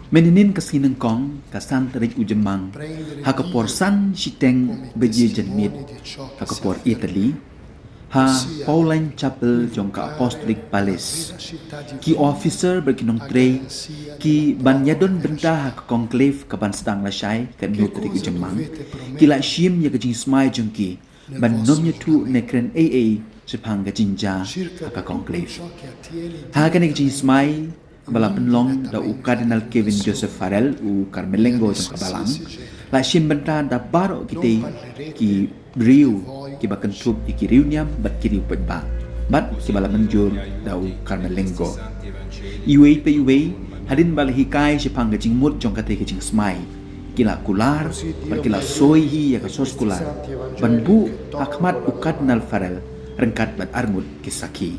Meninin kasinengkong kasan terik ujemang hakapor san siteng bejejenmit hakapor Italy ha Pauline Chapel jongka Apostolic Palace ki officer berkinong trey ki banyadon benda hak conclave kaban sedang lasai kan new terik ujemang ki la shim ya kajing smai jongki ban nomnya tu nekren AA sepang gajinja hak conclave ha kan kajing smai bala penlong da u Cardinal Kevin Joseph Farrell u Carmelengo jong kabalang la shim benta da baro kite ki riu ki bakan tup ki riu nyam bat ki riu petba bat ki bala menjur da u Carmelengo iwe pe iwe hadin bala hikai si pang gajing mut jong kate gajing smai kila kular bat kila soi hi ya ka sos kular ban bu Ahmad u Cardinal Farrell rengkat bat armut kisaki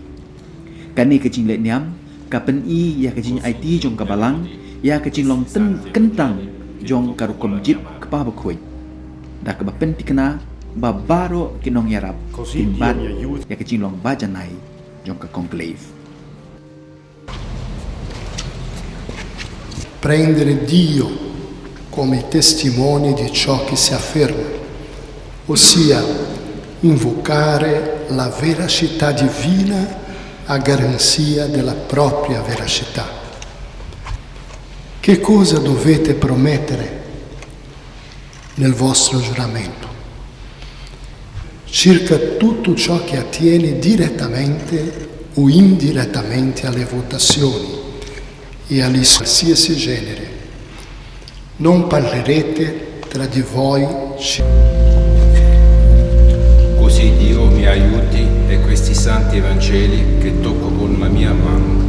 kani gajing le nyam kapen i ya kajing IT jong kabalang ya kajing long ten kentang jong karukom jip kepah bakuit da kebapen tikena babaro kinong yarap timbat ya kajing long bajanai jong ka conclave. Prendere Dio come testimone di ciò che si afferma, ossia invocare la veracità divina a garanzia della propria veracità. Che cosa dovete promettere nel vostro giuramento? Circa tutto ciò che attiene direttamente o indirettamente alle votazioni e agli qualsiasi genere. Non parlerete tra di voi. Così Dio mi aiuti e questi santi Evangeli che tocco con la mia mano.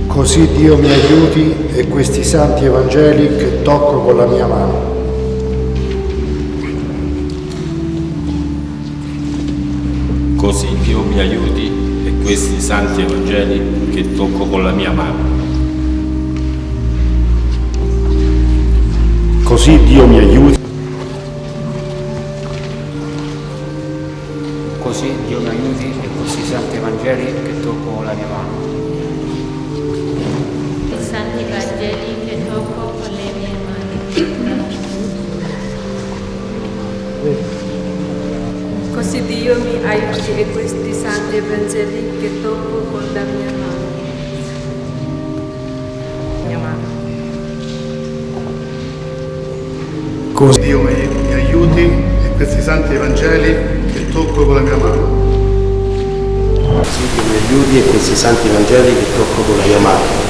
Così Dio mi aiuti e questi santi Evangeli che tocco con la mia mano. Così Dio mi aiuti e questi santi Evangeli che tocco con la mia mano. Così Dio mi aiuti. Così Dio mi aiuti e questi santi Evangeli che tocco con la mia mano. I santi Vangeli che tocco con le mie mani. Così Dio mi aiuti e questi santi Evangeli che tocco con la mia mano. Così Dio mi aiuti e questi santi Evangeli che tocco con la mia mano. Così Dio mi aiuti e questi santi Evangeli che tocco con la mia mano.